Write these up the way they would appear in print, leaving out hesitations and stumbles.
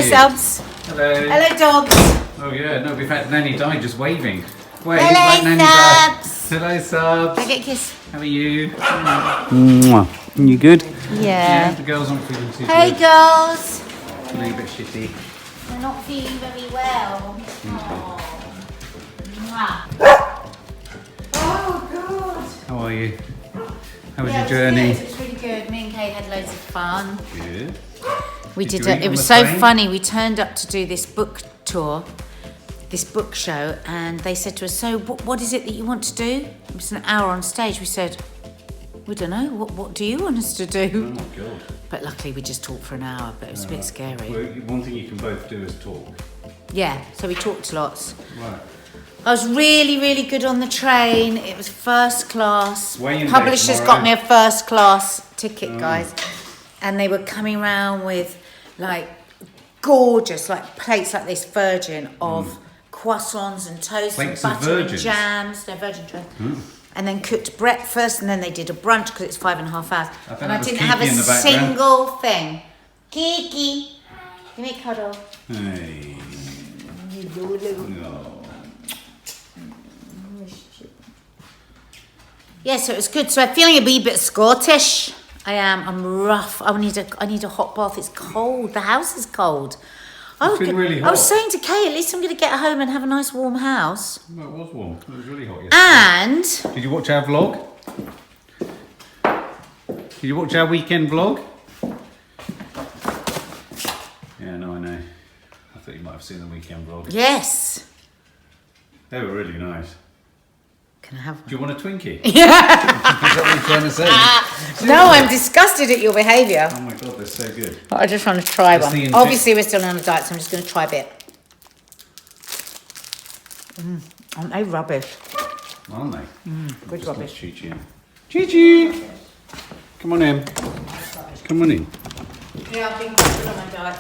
Hello, Subs. Hello. Hello, dogs. Oh yeah, no, we've had Nanny Di just waving. Wave Hello, like Nanny Di. Subs. Hello, Subs. Can I get a kiss? How are you? Mwah. You good? Yeah. The girls aren't feeling too Hey, good. girls. Feeling a bit shitty. We're not feeling very well. Oh. Oh, God. How are you? How was Yeah, your journey? It was really good. Me and Kay had loads of fun. Good. We Did did you it. eat It on was the so train? funny. We turned up to do this book tour, this book show, and they said to us, "So, what is it that you want to do?" It was an hour on stage. We said, "We don't know. What do you want us to do?" Oh my God. But luckily, we just talked for an hour. But it was a bit scary. Well, one thing you can both do is talk. Yeah. So we talked lots. Right. I was really, really good on the train. It was first class. Where are you Publishers tomorrow? got me a first class ticket, guys. And they were coming around with like gorgeous, like plates like this, virgin, of croissants and toast Plates and of butter and virgins? jams. No, virgin toast. And then cooked breakfast, and then they did a brunch because it's 5.5 hours. think And that I was didn't Kiki have a in the background. single thing. Kiki, give me a cuddle. Hey. No. Yeah, so it was good. So I'm feeling a wee bit Scottish. I am. I'm rough. I need a hot bath. It's cold. The house is cold. It's been really I was hot. saying to Kay, at least I'm going to get home and have a nice warm house. Well, it was warm. It was really hot yesterday. And Did you watch our vlog? Did you watch our weekend vlog? Yeah, no, I know. I thought you might have seen the weekend vlog. yes, They were really nice. can I have one? Do you want a Twinkie? Is that what you're trying to say? No, I'm disgusted at your behaviour. Oh my God, they're so good. I just want to try That's one. the intent. Obviously, we're still on a diet, so I'm just going to try a bit. Aren't they rubbish? Aren't they? Good rubbish. Chi-Chi in. Chi-Chi! Come on in. Come on in. Yeah, I've been good on my diet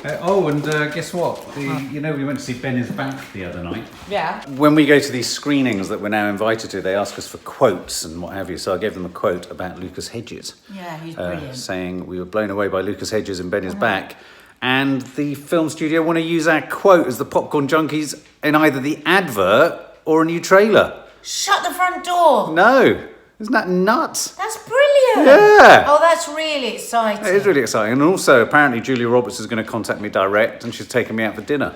though. And guess what? You know, we went to see Ben is Back the other night. Yeah. When we go to these screenings that we're now invited to, they ask us for quotes and what have you. So I gave them a quote about Lucas Hedges. Yeah, he's brilliant. Saying we were blown away by Lucas Hedges and Ben is Back. And the film studio want to use our quote as the popcorn junkies in either the advert or a new trailer. Shut the front door. No. Isn't that nuts? That's brilliant. Yeah. Oh, that's really exciting. It is really exciting. And also, apparently, Julia Roberts is going to contact me direct and she's taking me out for dinner.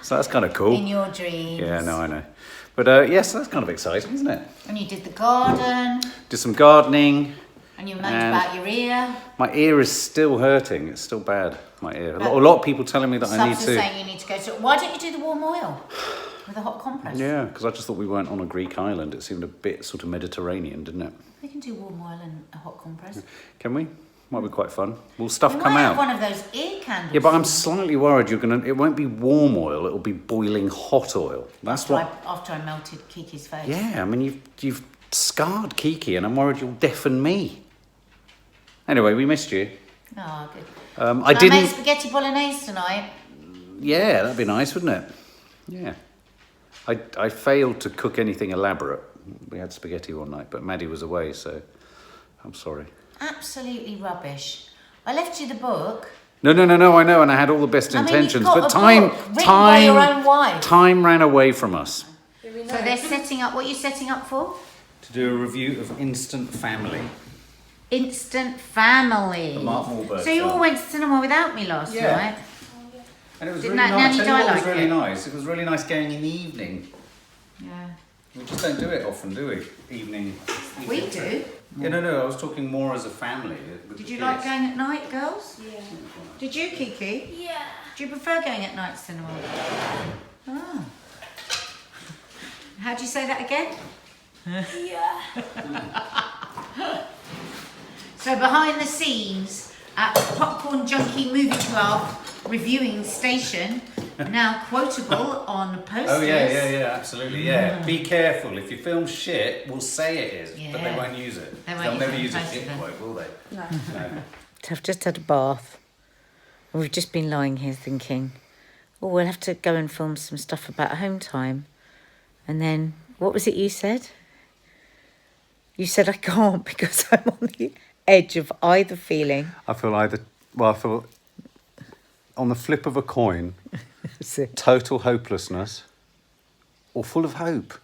So that's kind of cool. In your dreams. Yeah, no, I know. But yes, that's kind of exciting, isn't it? And you did the garden. Did some gardening. And you moaned And- about your ear. My ear is still hurting. It's still bad, my ear. A lot of people telling me that I need Subs are to... saying you need to go to... Why don't you do the warm oil? With a hot compress? Yeah, because I just thought we weren't on a Greek island. It seemed a bit sort of Mediterranean, didn't it? We can do warm oil and a hot compress. Can we? Might be quite fun. Will stuff We come might out? have one of those ear candles. Yeah, but I'm slightly worried it won't be warm oil, it'll be boiling hot oil. That's what... After I melted Kiki's face. Yeah, I mean, you've scarred Kiki and I'm worried you'll deafen me. Anyway, we missed you. Oh, good. I made didn't... spaghetti bolognese tonight. Yeah, that'd be nice, wouldn't it? Yeah. I failed to cook anything elaborate. We had spaghetti one night, but Maddie was away, so I'm sorry. Absolutely rubbish. I left you the book. No, I know, and I had all the best I mean, intentions, you've got but a book written by your own wife. time ran away from us. So they're setting up... What are you setting up for? To do a review of Instant Family. Instant Family. The Mark Wahlberg So you film. all went to cinema without me last Yeah. night? And it was Didn't really that nice. Nanny Tell you Di what was like really it? nice. It was really nice going in the evening. Yeah. We just don't do it often, do we? Evening. We do. Yeah, no. I was talking more as a family. with Did the you like kids. going at night, girls? Yeah. Did you, Kiki? Yeah. Do you prefer going at night cinema? Oh. How do you say that again? Yeah. So behind the scenes at Popcorn Junkie Movie Club reviewing station, now quotable on posters. Oh yeah, absolutely, yeah. Be careful. If you film shit, we'll say it is, but they Yeah. won't use it. They won't They'll use never it in use a poster shit then. quote, will they? No. No. I've just had a bath. We've just been lying here thinking, oh, we'll have to go and film some stuff about home time. And then, what was it you said? You said I can't because I'm on the edge of either feeling. I feel on the flip of a coin, That's it. total hopelessness or full of hope.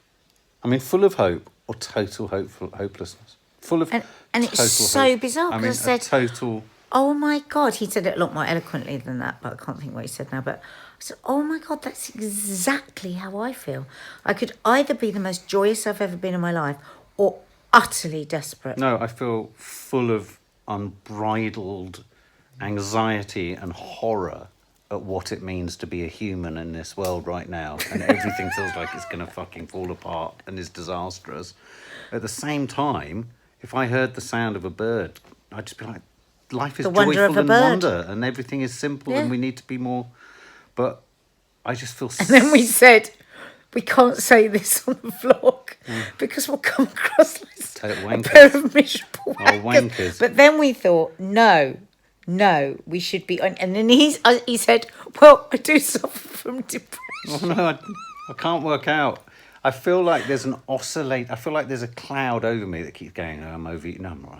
I mean, full of hope or total hopelessness. Full of And it's total so hope. bizarre I because mean, I a said, total... oh my God, he said it a lot more eloquently than that, but I can't think what he said now. But I said, oh my God, that's exactly how I feel. I could either be the most joyous I've ever been in my life or utterly desperate. No, I feel full of unbridled anxiety and horror at what it means to be a human in this world right now. And everything feels like it's going to fucking fall apart and is disastrous. At the same time, if I heard the sound of a bird, I'd just be like, life is The wonder of joyful a and bird. wonder and everything is simple Yeah. and we need to be more... But I just feel... And then we said, we can't say this on the vlog because we'll come across like Total a wankers. pair of miserable Oh, wankers. wankers. But then we thought, no, we should be on. And then he said, well, I do suffer from depression. Oh, no, I can't work out. I feel like there's an oscillate. I feel like there's a cloud over me that keeps going, oh, I'm over... No, I'm not.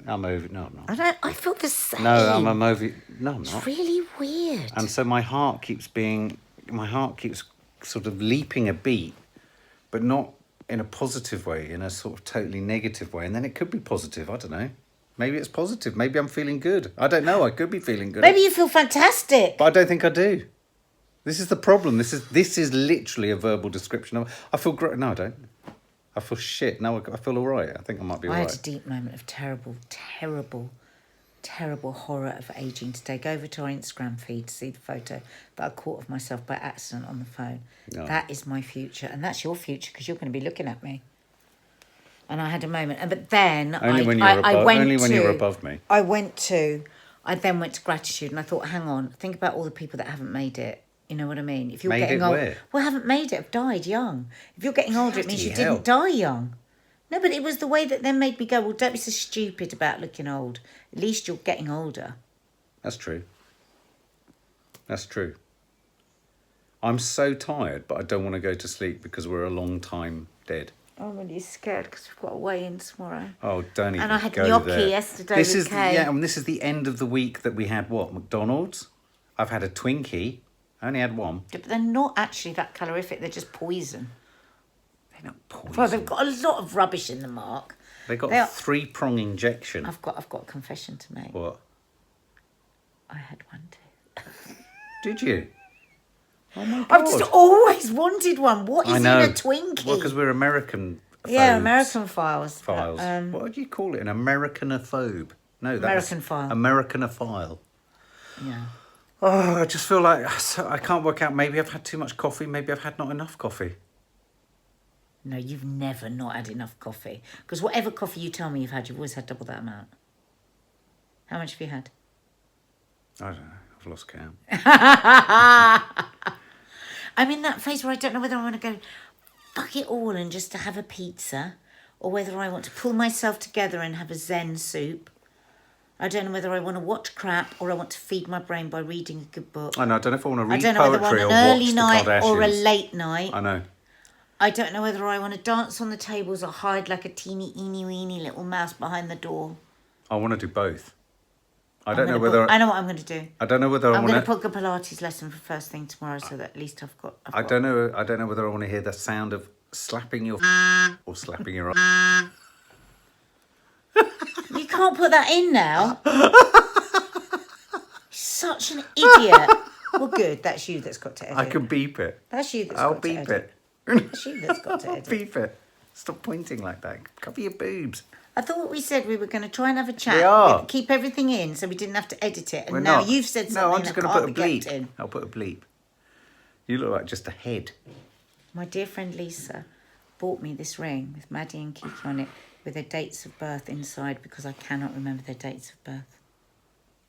I'm over... No, I'm not. I feel the same. No, I'm over... No, I'm It's not. really weird. And so my heart keeps sort of leaping a beat, but not in a positive way, in a sort of totally negative way. And then it could be positive, I don't know. Maybe it's positive. Maybe I'm feeling good. I don't know, I could be feeling good. Maybe you feel fantastic. But I don't think I do. This is the problem. This is literally a verbal description of... I feel great. No, I don't. I feel shit. No, I feel all right. I think I might be all I right. had a deep moment of terrible horror of aging today. Go over to our Instagram feed to see the photo that I caught of myself by accident on the phone. No. That is my future, and that's your future because you're going to be looking at me. And I had a moment, but then Only when you're above me. I then went to gratitude, and I thought, hang on, think about all the people that haven't made it. You know what I mean? If you're Made getting it old, where? well, haven't made it, have died young. If you're getting older, it means you Bloody hell. didn't die young. No, but it was the way that then made me go, well, don't be so stupid about looking old. At least you're getting older. That's true. That's true. I'm so tired, but I don't want to go to sleep because we're a long time dead. I'm really scared because we've got a weigh-in tomorrow. Oh, don't even And I had go gnocchi there. yesterday This with is Kay. yeah, and this is the end of the week that we had what? McDonald's. I've had a Twinkie. I only had one. But they're not actually that calorific. They're just poison. They're not poison. Well, they've got a lot of rubbish in them, Mark. They got They are- 3-prong injection. I've got a confession to make. What? I had one too. Did you? Oh my God. I've just always wanted one. What I is know. in a Twinkie? Well, because we're American. Yeah, phobes. American files. Files. What do you call it? An Americanophobe? No, that's American file. Americanophile. Yeah. Oh, I just feel like I can't work out. Maybe I've had too much coffee. Maybe I've had not enough coffee. No, you've never not had enough coffee. Because whatever coffee you tell me you've had, you've always had double that amount. How much have you had? I don't know. I've lost count. I'm in that phase where I don't know whether I want to go fuck it all and just to have a pizza or whether I want to pull myself together and have a Zen soup. I don't know whether I want to watch crap or I want to feed my brain by reading a good book. I know. I don't know if I want to I read don't know whether I poetry want or an watch early the night Kardashians. or a late night. I know. I don't know whether I want to dance on the tables or hide like a teeny, weeny little mouse behind the door. I want to do both. I I'm don't know gonna whether. book- I know what I'm going to do. I don't know whether I I'm want going to to. book a Pilates lesson for first thing tomorrow so that at least I've got... I don't know. I don't know whether I want to hear the sound of slapping your or slapping your. You can't put that in now. Such an idiot. Well, good. That's you that's got to edit. I can beep it. That's you that's I'll got to beep edit. it. That's you that's got to I'll edit. beep it. Stop pointing like that. Cover your boobs. I thought we said we were going to try and have a chat. We are. Keep everything in so we didn't have to edit it. And We're now not. you've said something No, I'm just that going to can't put a be kept bleep. in. I'll put a bleep. You look like just a head. My dear friend Lisa bought me this ring with Maddie and Kiki on it with their dates of birth inside because I cannot remember their dates of birth.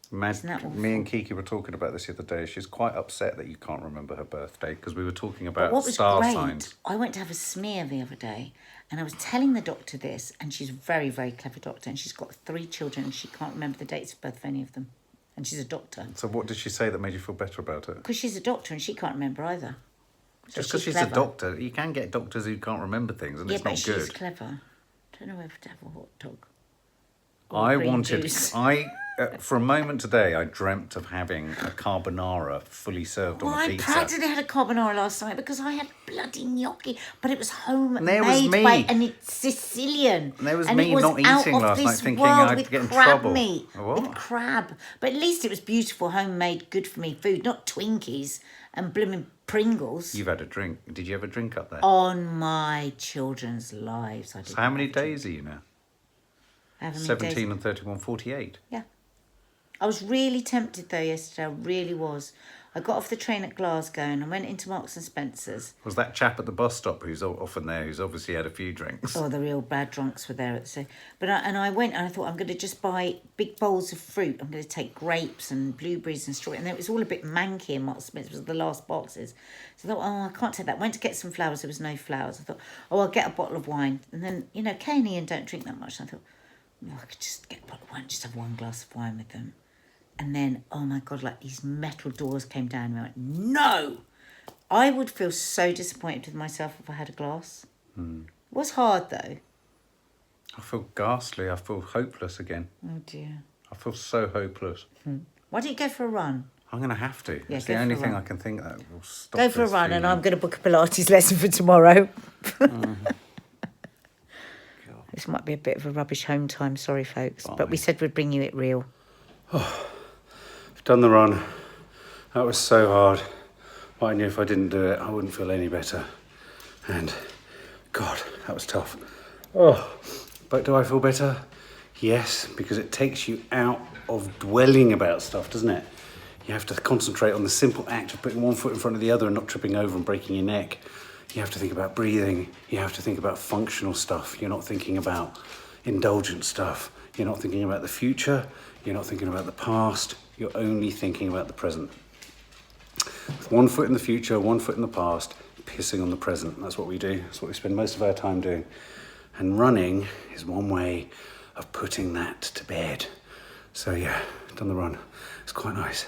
Isn't that awful? Me and Kiki were talking about this the other day. She's quite upset that you can't remember her birthday because we were talking about But what was star great, signs. I went to have a smear the other day and I was telling the doctor this, and she's a very, very clever doctor, and she's got 3 children and she can't remember the dates of birth of any of them. And she's a doctor. So what did she say that made you feel better about it? Because she's a doctor and she can't remember either. So Just because she's clever. a doctor, you can get doctors who can't remember things, and Yeah, it's but not she's good. clever. Don't know whether to have a hot dog. or I green wanted. juice. I for a moment today, I dreamt of having a carbonara fully served Well, on a I pizza. practically had a carbonara last night because I had bloody gnocchi, but it was homemade there was me. by it's Sicilian. And there was and me it was not out eating of last this night thinking world I'd with get in crab trouble. meat. What? With crab. But at least it was beautiful, homemade, good for me food, not Twinkies and blooming Pringles. You've had a drink. Did you have a drink up there? On my children's lives. I did. So how many days are you now? How many 17 days? and 31, 48. Yeah. I was really tempted though yesterday. I really was. I got off the train at Glasgow and I went into Marks and Spencer's. Was that chap at the bus stop who's often there, who's obviously had a few drinks? Oh, the real bad drunks were there at the same. But I went and I thought I'm going to just buy big bowls of fruit. I'm going to take grapes and blueberries and strawberry. And it was all a bit manky in Marks and Spencer's. It was the last boxes. So I thought, oh, I can't take that. Went to get some flowers. There was no flowers. I thought, oh, I'll get a bottle of wine. And then, you know, Kay and Ian don't drink that much. And I thought, oh, I could just get a bottle of wine, just have one glass of wine with them. And then, oh my God, like these metal doors came down and I went, no! I would feel so disappointed with myself if I had a glass. It was hard though. I feel ghastly. I feel hopeless again. Oh dear. I feel so hopeless. Why don't you go for a run? I'm going to have to. Yeah, It's go the for only a thing run. I can think that will stop Go for a this run and feeling. I'm going to book a Pilates lesson for tomorrow. This might be a bit of a rubbish home time, sorry folks. But we said we'd bring you it real. I've done the run. That was so hard. But I knew if I didn't do it, I wouldn't feel any better. And God, that was tough. Oh, but do I feel better? Yes, because it takes you out of dwelling about stuff, doesn't it? You have to concentrate on the simple act of putting one foot in front of the other and not tripping over and breaking your neck. You have to think about breathing. You have to think about functional stuff. You're not thinking about indulgent stuff. You're not thinking about the future. You're not thinking about the past. You're only thinking about the present. With one foot in the future, one foot in the past, pissing on the present. That's what we do. That's what we spend most of our time doing. And running is one way of putting that to bed. So yeah, done the run. It's quite nice.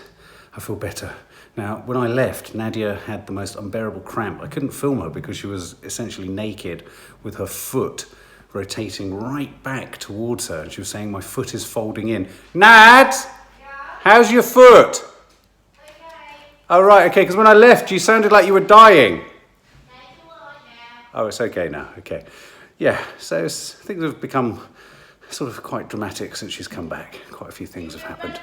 I feel better. Now, when I left, Nadia had the most unbearable cramp. I couldn't film her because she was essentially naked with her foot rotating right back towards her. And she was saying, my foot is folding in. Nad! Yeah? How's your foot? Okay. Oh, right, okay, because when I left, you sounded like you were dying. Oh, it's okay now, okay. Yeah, so things have become sort of quite dramatic since she's come back. Quite a few things have happened.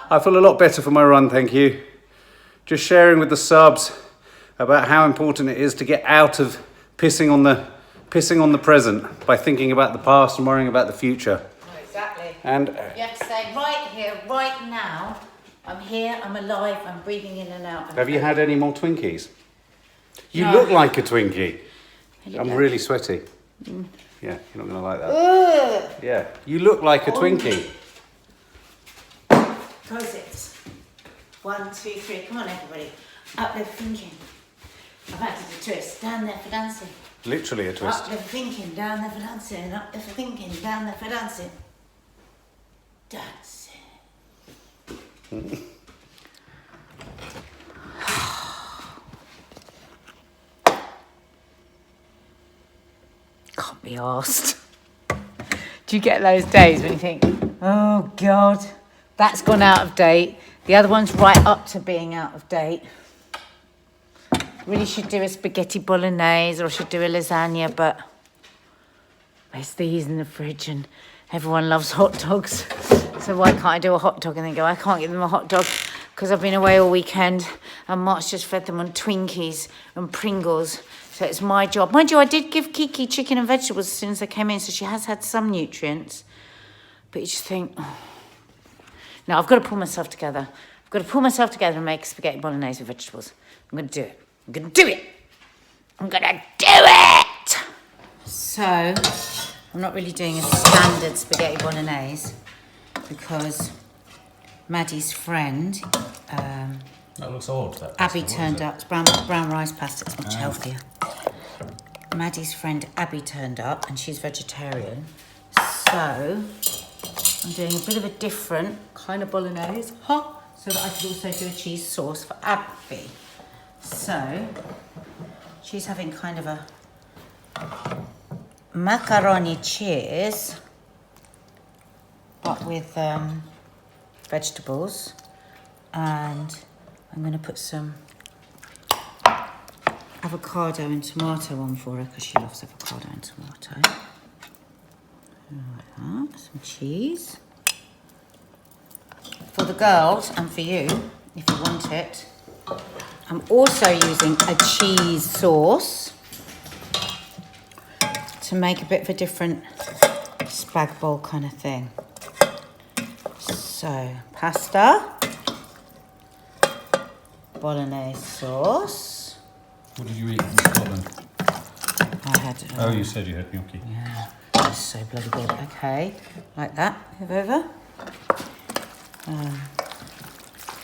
I feel a lot better for my run, thank you. Just sharing with the subs about how important it is to get out of pissing on the present by thinking about the past and worrying about the future. Exactly. And You have to say, right here, right now, I'm here, I'm alive, I'm breathing in and out. have you had any more Twinkies? You No. look like a Twinkie. I'm like- really sweaty. Yeah, you're not going to like that. Ugh. Yeah, you look like a Twinkie. Close it. 1, 2, 3. Come on, everybody. Up there thinking. I've had to do a twist. Down there for dancing. Literally a twist. Up there for thinking. Down there for dancing. Up there for thinking. Down there for dancing. Dancing. Can't be arsed. Do you get those days when you think, oh God, that's gone out of date. The other one's right up to being out of date. Really should do a spaghetti bolognese or I should do a lasagna, but there's these in the fridge and everyone loves hot dogs. So why can't I do a hot dog? And they go, I can't give them a hot dog because I've been away all weekend and Mark's just fed them on Twinkies and Pringles. So it's my job. Mind you, I did give Kiki chicken and vegetables as soon as I came in, so she has had some nutrients. But you just think, oh. No, I've got to pull myself together. I've got to pull myself together and make spaghetti bolognese with vegetables. I'm going to do it. I'm going to do it. I'm going to do it. So, I'm not really doing a standard spaghetti bolognese because Maddie's friend, That looks odd. That Abby pasta, turned what up. It's brown rice pasta. It's much healthier. Maddie's friend Abby turned up and she's vegetarian. So, I'm doing a bit of a different kind of bolognese, so that I could also do a cheese sauce for Abby. So, she's having kind of a macaroni cheese, but with vegetables, and I'm going to put some avocado and tomato on for her because she loves avocado and tomato. Like that. Some cheese. For the girls and for you, if you want it, I'm also using a cheese sauce to make a bit of a different spag bowl kind of thing. So, pasta, bolognese sauce. What did you eat in Scotland? I had. Oh, you said you had gnocchi. Yeah, it's so bloody good. Okay, like that. Move over.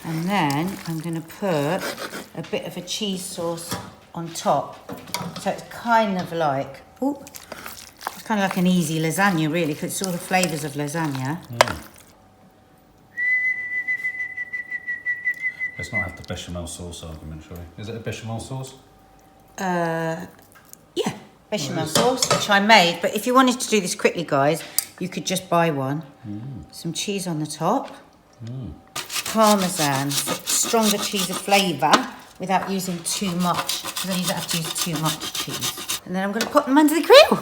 And then I'm going to put a bit of a cheese sauce on top. So it's kind of like, it's kind of like an easy lasagna really, because it's all the flavours of lasagna. Let's not have the bechamel sauce argument, shall we? Is it a bechamel sauce? Yeah, bechamel sauce, which I made. But if you wanted to do this quickly, guys, you could just buy one. Some cheese on the top. Parmesan, stronger cheese of flavour without using too much, because then you don't have to use too much cheese. And then I'm going to put them under the grill.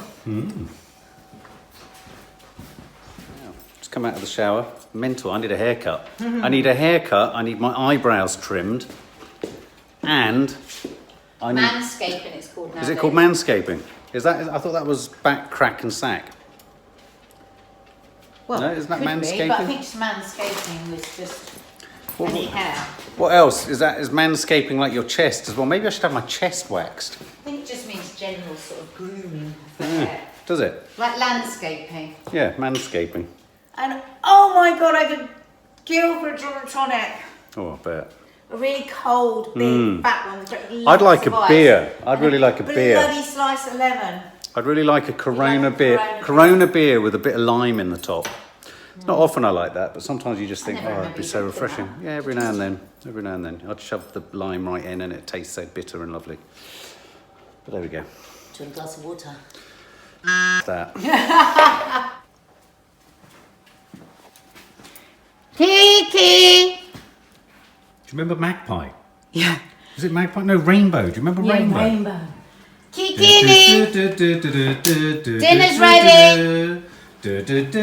Just come out of the shower. Mental, I need a haircut. I need a haircut, I need my eyebrows trimmed, and I need... Manscaping it's called now. Is it called manscaping? I thought that was back, crack and sack. Well, No, isn't that could be, manscaping? but I think manscaping was just any hair. What else? Is manscaping like your chest as well? Maybe I should have my chest waxed. I think it just means general sort of grooming for hair. Does it? Like landscaping. Yeah, manscaping. And oh my god, I could kill for a gin and tonic. Oh, I bet. A really cold, big, fat one. I'd like a beer. I'd really like a beer. Bloody slice of lemon. I'd really like a Corona like a beer. Corona Corona beer with a bit of lime in the top. It's not often I like that, but sometimes you just think, never oh, it'd remember be you so drinking refreshing. that. Yeah, every now and then. Every now and then. I'd shove the lime right in and it tastes so bitter and lovely. But there we go. To a glass of water. That. Kiki! Do you remember Magpie? Yeah. Is it Magpie? No, Rainbow. Do you remember Rainbow? Rainbow. Kiki! Dinner's ready! Dinner's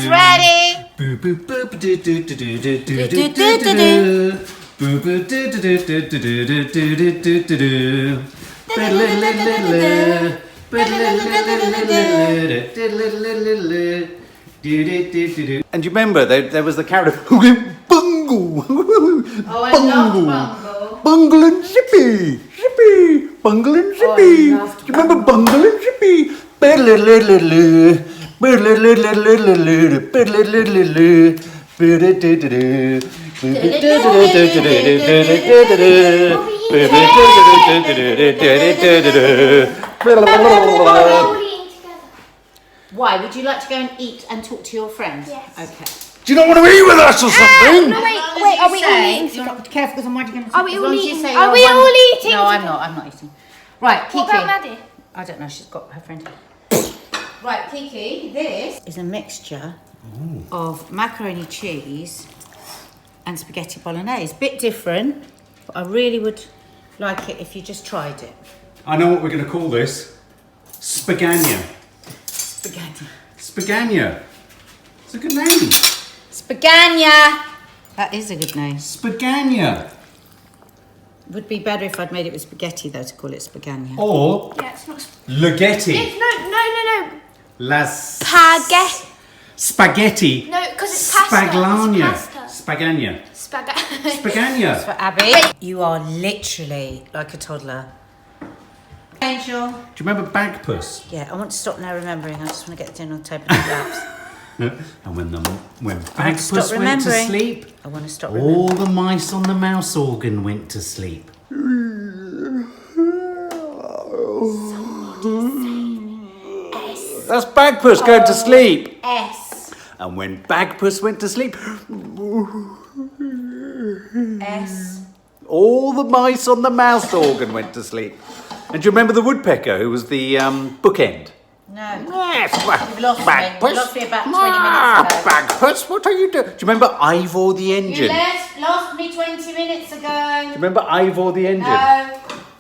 ready! And do you remember there was the character Bungle? Oh, I love Bungle. Bungle and Zippy! Zippy! Bungle and Zippy! Oh, I loved Do you remember Bungle and Zippy? Why? Would you like to go and eat and talk to your friends? Yes. Okay. Do you not want to eat with us or something? No, wait, As long as wait, you are we all say- eating You're together? not careful because I'm already going to. Are we all eating? Say Are you're we one- all eating No, I'm together? not. I'm not eating. Right, Kiki. What about Maddie? I don't know. She's got her friend. Right, Kiki. This is a mixture of macaroni cheese and spaghetti bolognese. Bit different, but I really would like it if you just tried it. I know what we're going to call this. Spagagna. Spaghetti. Spagagna. It's a good name. Spagagna. That is a good name. Spagagna. Would be better if I'd made it with spaghetti though to call it spagagna. Or Yeah, it's not. Ligeti. No. Las Spaghetti. Spaghetti. No, because it's pasta. Spaglania. It's pasta. Spagagna. Spaghetti. Spagagna. For Abby, you are literally like a toddler. Angel. Do you remember Bagpuss? Yeah, I want to stop now remembering. I just want to get the dinner on the table and laps. And when I want to stop Bagpuss went to remembering. sleep, I want to stop remembering. all the mice on the mouse organ went to sleep. That's Bagpuss going to sleep. S. And when Bagpuss went to sleep, S. All the mice on the mouse organ went to sleep. And do you remember the woodpecker who was the bookend? No. Yes, You've lost me. You lost me about 20 minutes ago. Bagpuss, what are you doing? Do you remember Ivor the engine? You lost me 20 minutes ago. Do you remember Ivor the engine? No.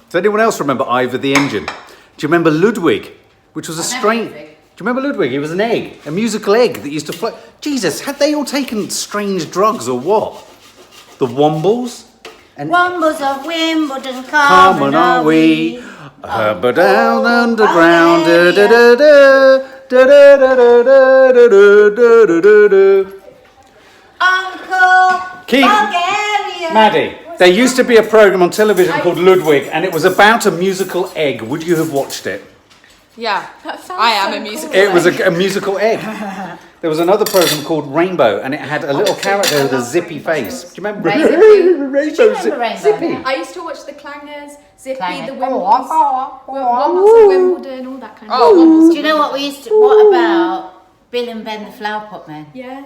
Does anyone else remember Ivor the engine? Do you remember Ludwig, which was a strange... Do you remember Ludwig? He was an egg, a musical egg that used to float. Jesus, had they all taken strange drugs or what? The Wombles? And Wombles of Wimbledon, come on, are we? But down underground. Da, da, da, da, da, da, da, da, da, da, da, da. Uncle Keith, Bulgaria. Maddie, there used to be a programme on television called Ludwig, and it was about a musical egg. Would you have watched it? Yeah, I am a musical. It was a musical egg. There was another programme called Rainbow, and it had a little character with a zippy face. Do you remember? Rainbow? Rainbow, Did you remember Rainbow? Zippy. I used to watch the Clangers, Zippy, Clangers. the Wimbles, Wombles of Wimbledon, all that kind of Oh, do you know what we used to? What about Bill and Ben the Flower Pot Men? Yeah.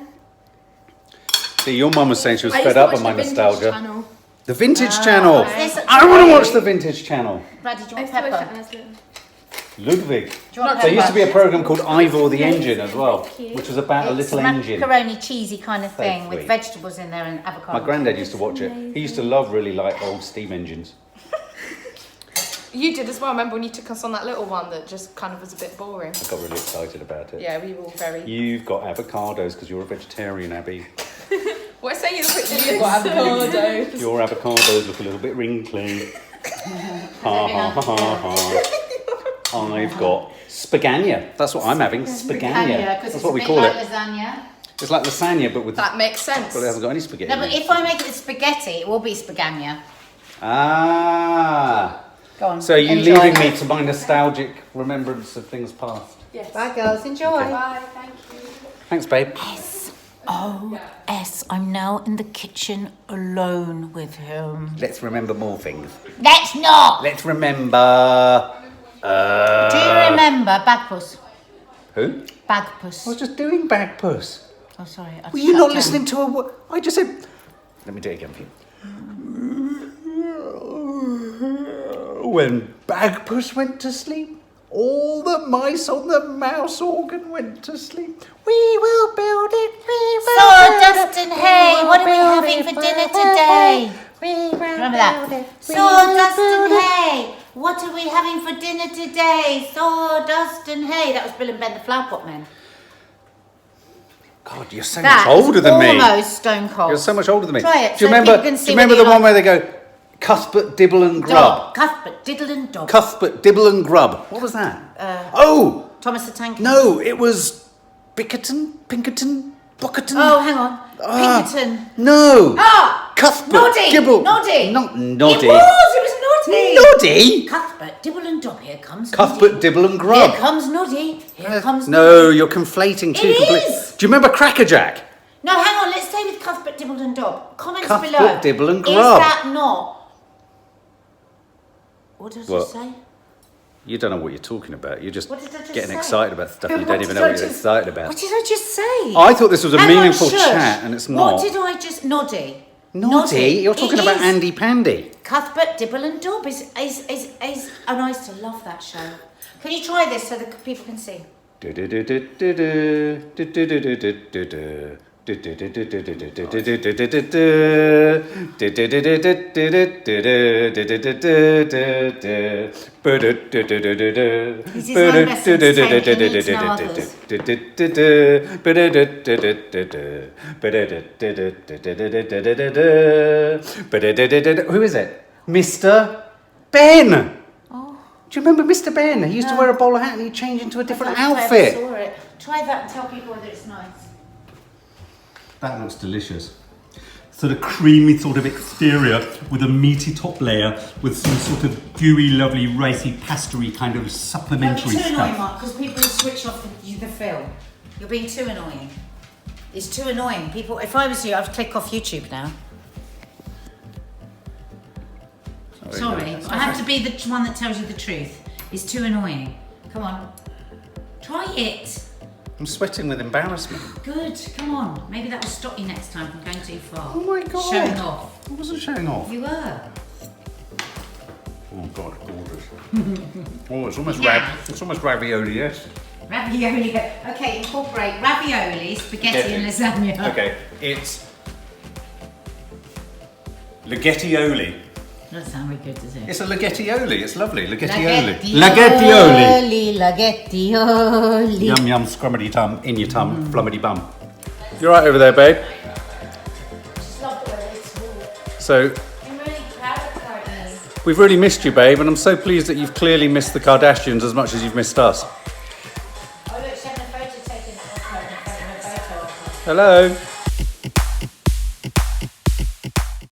See, your mum was saying she was I used fed to up watch with my the Vintage nostalgia. Channel. The Vintage Channel. Is this I want to watch the Vintage Channel. Brad, did you I want used to watch that pepper? when I was little. Ludwig. Do you want There used to be a pepper? programme called Ivor the Engine as well, which was about a It's little engine. macaroni cheesy kind of thing with Thankfully. vegetables in there and avocado. My granddad used to watch it. He used to love really like old steam engines. You did as well. Remember when you took us on that little one that just kind of was a bit boring? I got really excited about it. Yeah, we were all very. You've got avocados because you're a vegetarian, Abby. What I say you look at you got avocado. Your avocados look a little bit wrinkly. Ha ha ha ha. I've got spagania. That's what I'm having. Spagania. That's what we call like it. lasagna. It's like lasagna, but with That makes sense. but it hasn't got any spaghetti. No, but if I make it spaghetti, it will be spagania. Ah. Go on. So you're enjoy. leaving me to my nostalgic remembrance of things past. Yes. Bye, girls. Enjoy. Bye, thank you. Thanks, babe. S.O.S. I'm now in the kitchen alone with him. Let's remember more things. Let's not. Let's remember. Do you remember Bagpuss? Who? Bagpuss. I was just doing Bagpuss. Oh, sorry. I've Were you shut not down. listening to a word? I just said. Let me do it again for you. When Bagpuss went to sleep, all the mice on the mouse organ went to sleep. We will build it. We will Sawdust build and it. hay. We will What are we build having it for for dinner hay. today? We will Remember build that? it. We Sawdust will and build it. hay. What are we having for dinner today? Sawdust and hay. That was Bill and Ben the Flower Pot Men. God, you're so That much is older than me. almost stone cold. You're so much older than me. Try it, Do you so remember? people can Do see you remember whether the you one where they go, Cuthbert, Dibble and Grub? Dob. Cuthbert, Diddle and Dob. Cuthbert, Dibble and Grub. What was that? Oh Thomas the Tank. no, it was Bickerton, Pinkerton, Bockerton. Oh, hang on. Pinkerton. No. Ah! Cuthbert, Noddy! Dibble. Noddy! Not Noddy. It was Noddy! Noddy. Cuthbert, Dibble and Dob. Here comes Cuthbert, Noddy. Dibble and Grub. Here comes Noddy. Here comes No, Noddy. you're conflating two. It is. Do you remember Crackerjack? No, hang on. Let's stay with Cuthbert, Dibble and Dob. Comments Cuthbert, below. Dibble and Is Grub. that not? What did I What? just say? You don't know what you're talking about. You're just What did I just getting say? excited about stuff you What don't even did know I what you're just- excited about. What did I just say? I thought this was a Hang on, meaningful shush. chat, and it's not. What did I just... Noddy. Noddy? You're talking It about is. Andy Pandy. Cuthbert, Dibble and Dob is... And I used to love that show. Can you try this so that people can see? He's his own reference tank, he needs no others. Who is it? Mr. Ben. Do you remember Mr. Ben? He used to wear a bowler hat and he'd change into a different I don't outfit. think I ever saw it. Try that and tell people whether it's nice. That looks delicious. Sort of creamy sort of exterior with a meaty top layer with some sort of gooey, lovely, ricey, pastry kind of supplementary You're too annoying, stuff. Mark, because people will switch off the film. You're being too annoying. It's too annoying. People, if I was you, I'd click off YouTube now. Sorry, I have to be the one that tells you the truth. It's too annoying. Come on. Try it. I'm sweating with embarrassment. Good, come on. Maybe that will stop you next time from going too far. Oh my God. Showing off. I wasn't showing off. You were. Oh God, gorgeous. Oh, it's almost ravioli, yes. Ravioli. Okay, incorporate ravioli, spaghetti and lasagna. Okay, it's Lighettioli. Doesn't sound very good, does it? It's a Lighettioli. It's lovely. Lighettioli. Lighettioli. Yum yum, scrummity tum, in your tum, flummity bum. You're right over there, babe. Just love the way it's small. So I'm really proud of Courtney. we've really missed you, babe, and I'm so pleased that you've clearly missed the Kardashians as much as you've missed us. Oh look, she's having a photo taken of her in front of her photo. Hello.